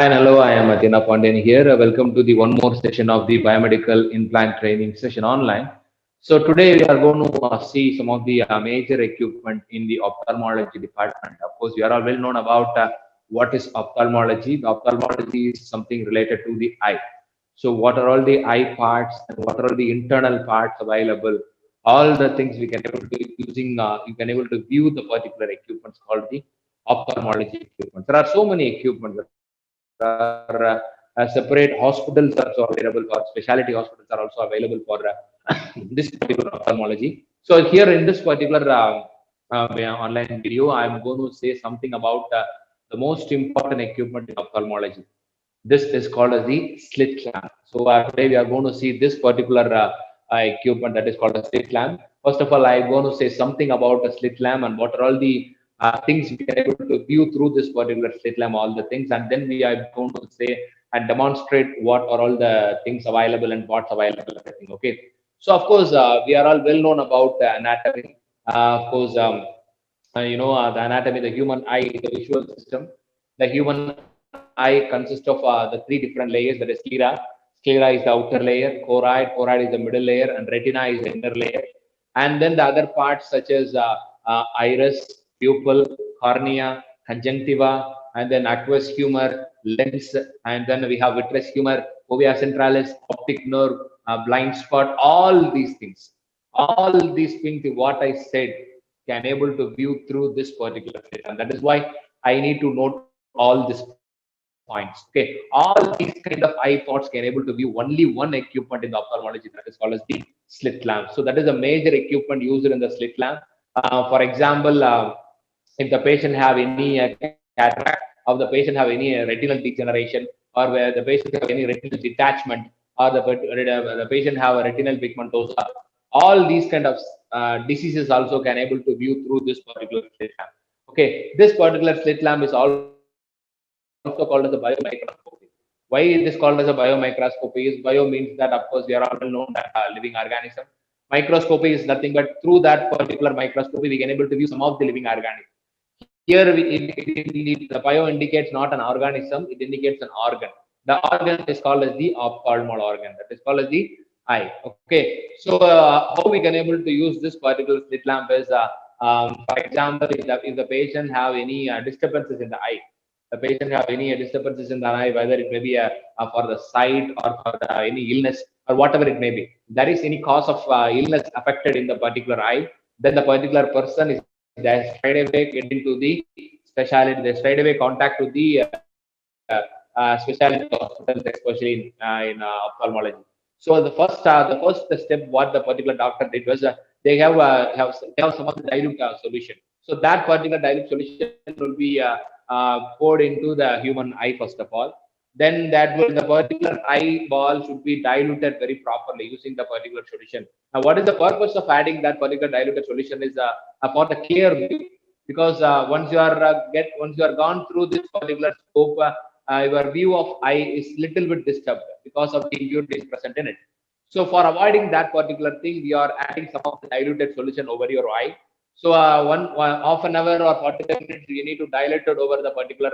Hi, and hello. I am Athena Pandian here. Welcome to the one more session of the biomedical implant training session online. So today we are going to see some of the major equipment in the ophthalmology department. Of course, we are all well known about what is ophthalmology. The ophthalmology is something related to the eye. So what are all the eye parts and what are all the internal parts available? All the things we can able to using you can able to view the particular equipments called the ophthalmology equipment. There are so many equipment. There are separate hospitals are also available for specialty hospitals are also available for this particular ophthalmology. So here in this particular online video, I'm going to say something about the most important equipment in ophthalmology. This is called as the slit lamp. So today we are going to see this particular equipment that is called a slit lamp. First of all, I'm going to say something about a slit lamp and what are all the things we can able to view through this particular slit lamp, all the things, and then we are going to say and demonstrate what are all the things available and what's available. Everything. Okay. So of course, we are all well known about the anatomy. Of course, the anatomy, the human eye, the visual system. The human eye consists of the three different layers. That is sclera. Sclera is the outer layer. Choroid. Choroid is the middle layer, and retina is the inner layer. And then the other parts such as iris, pupil, cornea, conjunctiva, and then aqueous humor, lens, and then we have vitreous humor, fovea centralis, optic nerve, blind spot. All these things, what I said, can able to view through this particular slit, and that is why I need to note all these points. Okay, all these kind of iPods can able to view only one equipment in the ophthalmology, that is called as the slit lamp. So that is a major equipment used in the slit lamp. For example, if the patient have any cataract, or the patient have any retinal degeneration, or where the patient have any retinal detachment, or the patient have a retinal pigmentosa, all these kind of diseases also can able to view through this particular slit lamp. Okay, this particular slit lamp is also called as a biomicroscopy. Why it is called as a biomicroscopy? Is bio means that of course we are all well known that living organism. Microscopy is nothing but through that particular microscopy we can able to view some of the living organisms. Here the bio indicates not an organism; it indicates an organ. The organ is called as the ophthalmal organ. That is called as the eye. Okay, so how we can able to use this particular slit lamp is, for example, if the patient have any disturbances in the eye, the patient have any disturbances in the eye, whether it may be for the sight or for any illness or whatever it may be, there is any cause of illness affected in the particular eye, then the particular person is there straight away get into the specialty, they straight away contact with the specialty hospitals, especially in ophthalmology. So the first step, what the particular doctor did was they have some of the dilute solution. So that particular dilute solution will be poured into the human eye first of all. Then that will the particular eye ball should be diluted very properly using the particular solution. Now, what is the purpose of adding that particular diluted solution is for the clear view, because once you are gone through this particular scope, your view of eye is little bit disturbed because of the impurities present in it. So for avoiding that particular thing, we are adding some of the diluted solution over your eye. So one half an hour or 45 minutes, you need to dilute it over the particular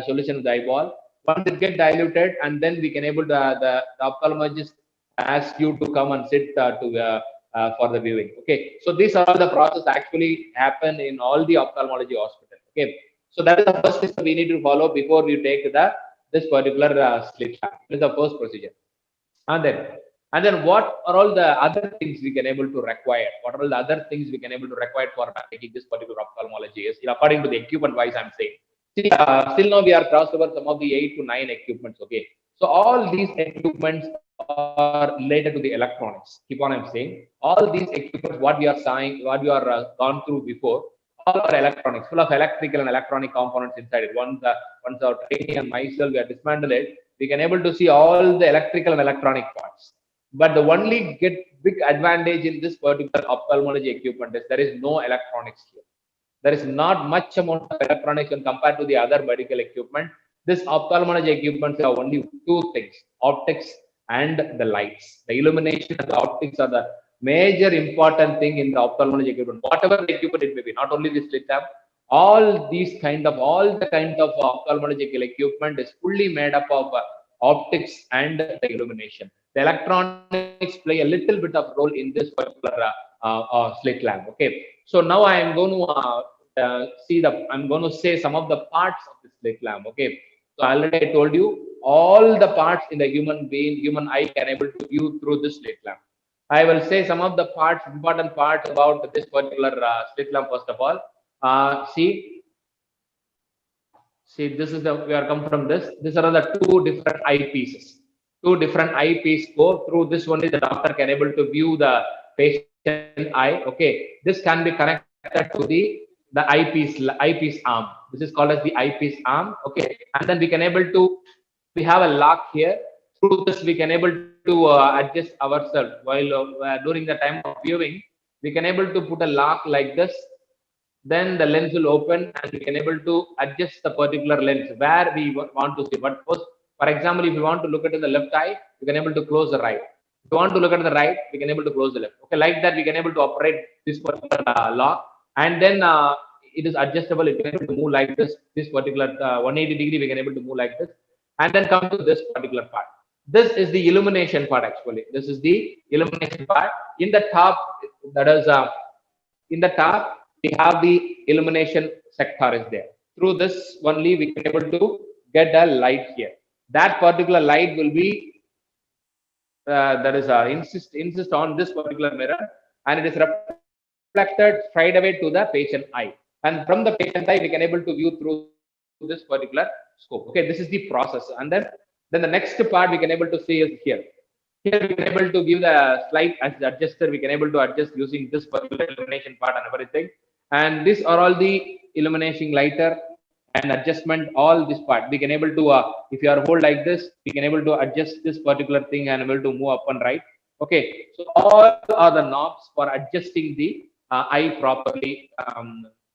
solution of the eyeball. Once it get diluted, and then we can able to the ophthalmologist ask you to come and sit for the viewing. Okay, so these are the process actually happen in all the ophthalmology hospital. Okay, so that is the first step we need to follow before we take the this particular slit lamp. This is the first procedure. And then and then what are all the other things we can able to require? What are all the other things we can able to require for taking this particular ophthalmology? Is according to the equipment wise, I'm saying. See, still now we are crossed over some of the 8 to 9 equipments. Okay, so all these equipments are related to the electronics. Keep on, I'm saying, all these equipments, what we are saying, what we are gone through before, all are electronics, full of electrical and electronic components inside it. Once our training and myself we are dismantled it, we can able to see all the electrical and electronic parts. But the only get big advantage in this particular ophthalmology equipment is there is no electronics here. There is not much amount of electronics when compared to the other medical equipment. This ophthalmology equipment have only two things: optics and the lights. The illumination and the optics are the major important thing in the ophthalmology equipment. Whatever the equipment it may be, not only the slit lamp, All the kind of ophthalmological equipment is fully made up of optics and the illumination. The electronics play a little bit of role in this particular slit lamp. Okay, so now I am going to I'm going to say some of the parts of the slit lamp. Okay, so already I told you all the parts in the human eye can able to view through this slit lamp. I will say some of the important parts about this particular slit lamp. First of all, see, this is the we are come from this. These are the two different eyepieces. Two different eyepieces go through. This one is the doctor can able to view the patient eye. Okay, this can be connected to the eyepiece arm. This is called as the eyepiece arm. Okay, and then we can able to we have a lock here. Through this we can able to adjust ourselves while during the time of viewing. We can able to put a lock like this, then the lens will open and we can able to adjust the particular lens where we want to see. But first, for example, if you want to look at the left eye, you can able to close the right. If you want to look at the right, we can able to close the left. Okay, like that we can able to operate this particular lock, and then it is adjustable. It can able to move like this. This particular 180-degree we can able to move like this, and then come to this particular part. This is the illumination part actually. This is the illumination part. In the top, that is in the top we have the illumination sector is there. Through this only we can able to get a light here. That particular light will be that is insist on this particular mirror, and it is reflected straight away to the patient eye. And from the patient eye, we can able to view through this particular scope. Okay, this is the process, and then the next part we can able to see is here. Here we can able to give the slide as the adjuster. We can able to adjust using this particular illumination part and everything. And these are all the illumination lighter and adjustment. All this part we can able to if you are hold like this, we can able to adjust this particular thing and able to move up and right. Okay, so all are the knobs for adjusting the eye properly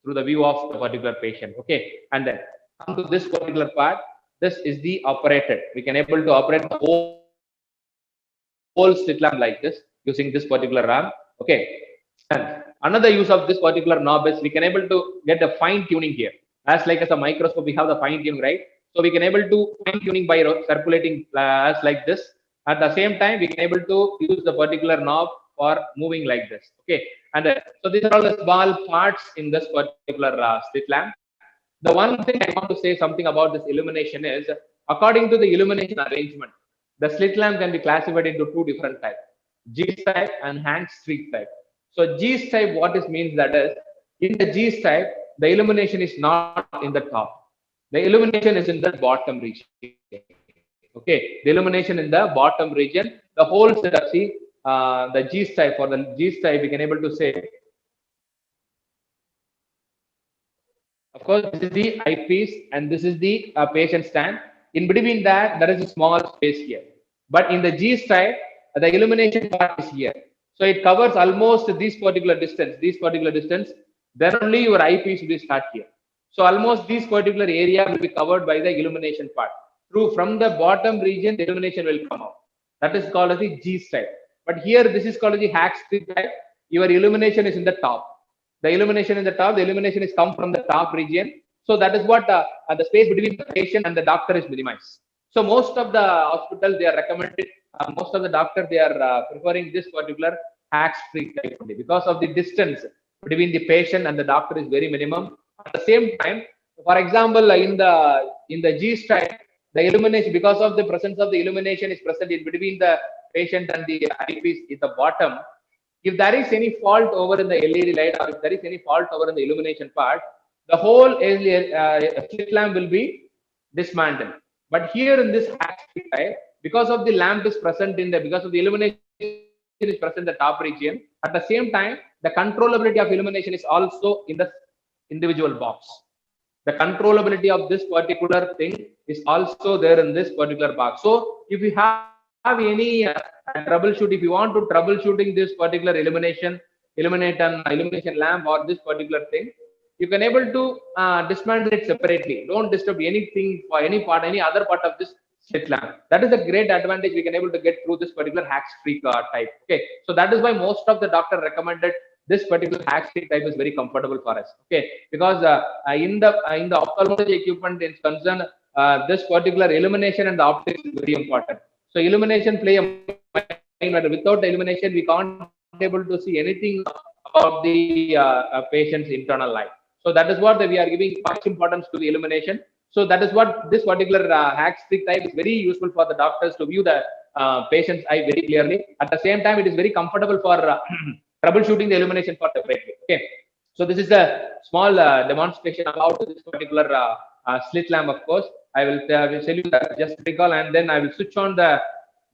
through the view of the particular patient. Okay, and then come to this particular part. This is the operated. We can able to operate the whole slit lamp like this using this particular RAM. Okay, and another use of this particular knob is we can able to get the fine tuning here. As like as a microscope, we have the fine tuning, right? So we can able to fine tuning by circulating as like this. At the same time, we can able to use the particular knob for moving like this. Okay, and so these are all the small parts in this particular slit lamp. The one thing I want to say something about this illumination is, according to the illumination arrangement, the slit lamp can be classified into two different types: G type and Hanks streak type. So G type, what it means that is, in the G type, the illumination is not in the top. The illumination is in the bottom region. Okay, the illumination in the bottom region. The whole setup, see, the G type, for the G type, we can able to say, of course, this is the eyepiece and this is the patient stand. In between that, there is a small space here. But in the G type, the illumination part is here. So it covers almost this particular distance. Then only your eyepiece will start here. So almost this particular area will be covered by the illumination part. Through from the bottom region, the illumination will come out. That is called as the G type. But here, this is called as the Hanks streak type. Your illumination is in the top. The illumination in the top, the illumination is come from the top region. So that is what the space between the patient and the doctor is minimized. So most of the hospitals, they are recommended, most of the doctors, they are preferring this particular Hanks streak type only, because of the distance between the patient and the doctor is very minimum. At the same time, for example, in the G type, the illumination, because of the presence of the illumination is present in between the patient and the eyepiece in the bottom. If there is any fault over in the LED light, or if there is any fault over in the illumination part, the whole slit lamp will be dismantled. But here in this type, because of the lamp is present in the, because of the illumination is present in the top region, at the same time, the controllability of illumination is also in the individual box. The controllability of this particular thing is also there in this particular box. So if you have any troubleshoot, if you want to troubleshooting this particular illumination lamp or this particular thing, you can able to dismantle it separately. Don't disturb anything for any other part of this slit lamp. That is a great advantage we can able to get through this particular Hanks streak type. Okay, so that is why most of the doctor recommended this particular hack stick type is very comfortable for us. Okay, because in the ophthalmology equipment is concerned, this particular illumination and the optics is very important. So illumination play a main matter. Without the illumination, we can't able to see anything about the patient's internal life. So that is what we are giving much importance to the illumination. So that is what this particular hack stick type is very useful for the doctors to view the patient's eye very clearly. At the same time, it is very comfortable for troubleshooting the illumination for separately. Okay, so this is a small demonstration about this particular slit lamp. Of course, I will tell you that just recall, and then I will switch on the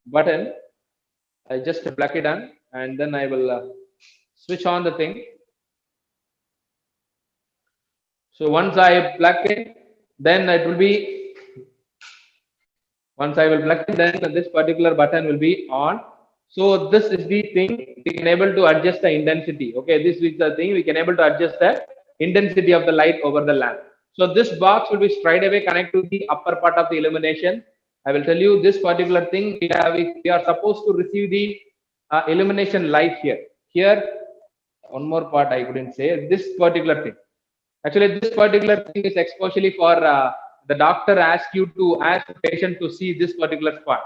button. I just plug it on, and then I will switch on the thing. So once I plug it, then it will be, once I will plug it, then this particular button will be on. So this is the thing, we can able to adjust the intensity. Okay, this is the thing, we can able to adjust the intensity of the light over the lamp. So this box will be straight away connected to the upper part of the illumination. I will tell you this particular thing, we are supposed to receive the illumination light here. Here, one more part I couldn't say, this particular thing. Actually, this particular thing is especially for the doctor ask you to ask the patient to see this particular spot.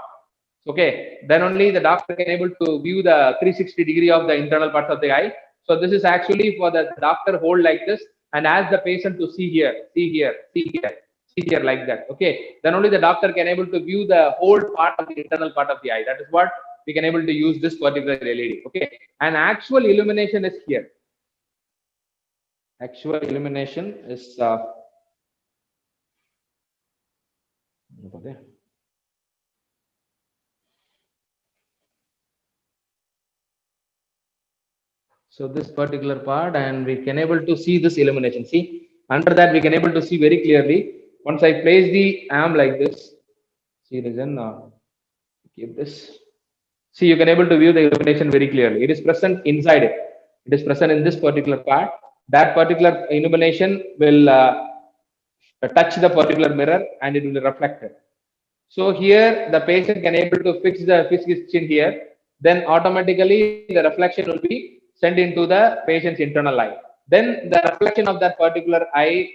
Okay, then only the doctor can able to view the 360-degree of the internal parts of the eye. So this is actually for the doctor hold like this and ask the patient to see here, see here, see here, see here like that. Okay, then only the doctor can able to view the whole part of the internal part of the eye. That is what we can able to use this particular LED. Okay, and actual illumination is here. Actual illumination is so this particular part, and we can able to see this illumination. See, under that we can able to see very clearly. Once I place the arm like this, see, listen, keep this. See, you can able to view the illumination very clearly. It is present inside it. It is present in this particular part. That particular illumination will touch the particular mirror and it will be reflected. So here the patient can able to fix his chin here. Then automatically the reflection will be sent into the patient's internal eye. Then the reflection of that particular eye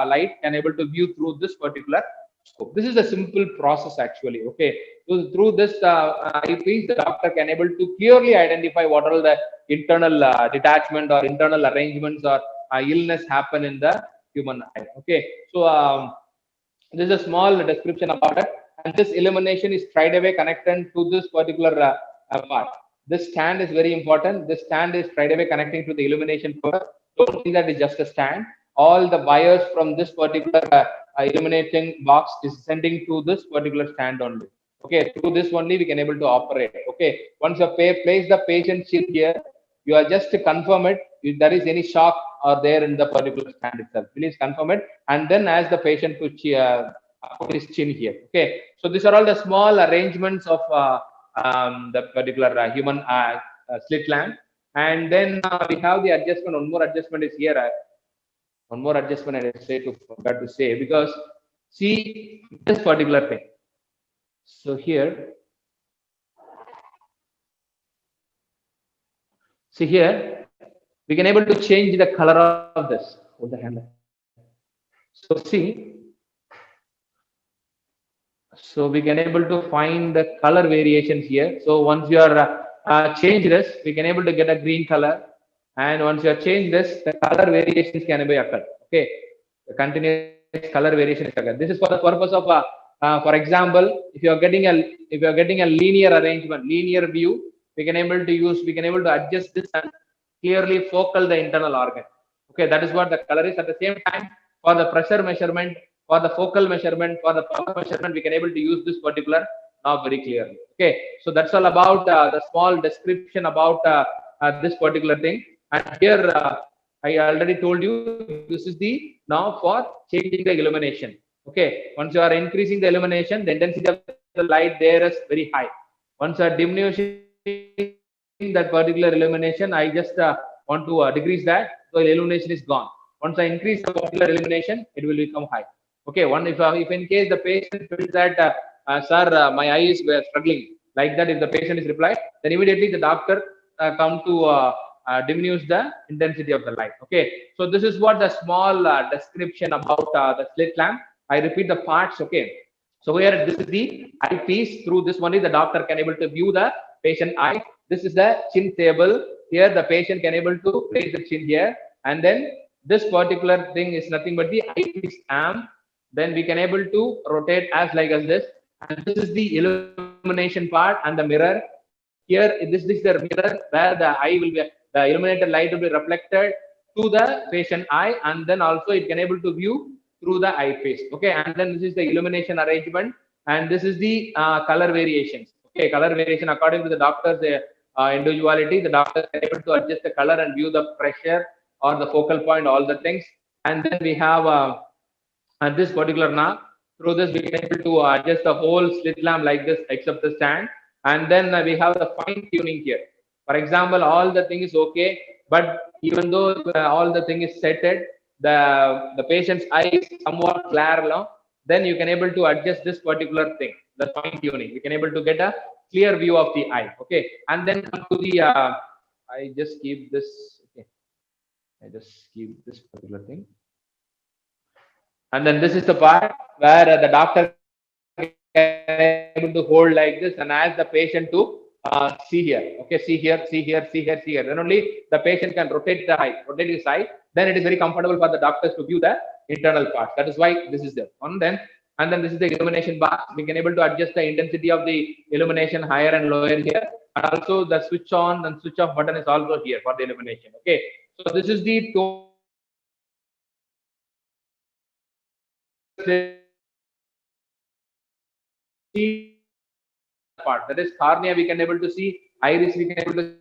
light can able to view through this particular scope. This is a simple process actually. Okay, so through this eyepiece, the doctor can able to clearly identify what are the internal detachment or internal arrangements or illness happen in the human eye. Okay, so this is a small description about it, and this illumination is straight away connected to this particular part. This stand is very important. This stand is straight away connecting to the illumination port. Don't think that it's just a stand. All the wires from this particular illuminating box is sending to this particular stand only. Okay, through this only we can able to operate. Okay, once you place the patient chin here, you are just to confirm it if there is any shock or there in the particular stand itself. Please confirm it, and then ask the patient to put his chin here. Okay, so these are all the small arrangements of the particular human slit lamp. And then we have the adjustment. One more adjustment is here. One more adjustment I forgot to say, because see this particular thing. So here, see here, we can able to change the color of this. Hold the hand. So see, so we can able to find the color variations here. So once you are change this, we can able to get a green color, and once you are change this, the color variations can be occur. Okay, the continuous color variation is occur. This is for the purpose of for example, if you are getting a linear arrangement, linear view, we can able to adjust this and clearly focal the internal organ. Okay, that is what the color is. At the same time, for the pressure measurement, for the focal measurement, for the power measurement, we can able to use this particular knob very clearly. Okay, so that's all about the small description about this particular thing. And here I already told you, this is the knob for changing the illumination. Okay, once you are increasing the illumination, the intensity of the light there is very high. Once you are diminishing that particular illumination, I just want to decrease that, so the illumination is gone. Once I increase the particular illumination, it will become high. Okay, if in case the patient feels that sir, my eyes were struggling, like that, if the patient is replied, then immediately the doctor come to diminishes the intensity of the light. Okay, so this is what the small description about the slit lamp. I repeat the parts. Okay, so here this is the eyepiece. Through this only the doctor can able to view the patient eye. This is the chin table. Here the patient can able to raise the chin here, and then this particular thing is nothing but the eyepiece arm. Then we can able to rotate as like as this, and this is the illumination part and the mirror. Here this is the mirror where the eye will be, the illuminated light will be reflected to the patient eye, and then also it can able to view through the eyepiece. Okay, and then this is the illumination arrangement, and this is the color variations. Okay, color variation according to the doctor's individuality. The doctor is able to adjust the color and view the pressure or the focal point, all the things. And then we have this particular knob. Through this we can able to adjust the whole slit lamp like this except the stand. And then we have the fine tuning here. For example, all the thing is okay, but even though all the thing is setted, the patient's eye is somewhat glare now, then you can able to adjust this particular thing, the fine tuning. You can able to get a clear view of the eye. Okay, and then come to the I just keep this. Okay, I just keep this particular thing. And then this is the part where the doctor can able to hold like this and ask the patient to see here. Okay, see here, see here, see here, see here. Then only the patient can rotate the eye, rotate his eye. Then it is very comfortable for the doctors to view the internal part. That is why this is there. And then this is the illumination bar. We can able to adjust the intensity of the illumination higher and lower here. And also the switch on and switch off button is also here for the illumination. Okay, so this is the part, that is cornea we can able to see, iris we can able to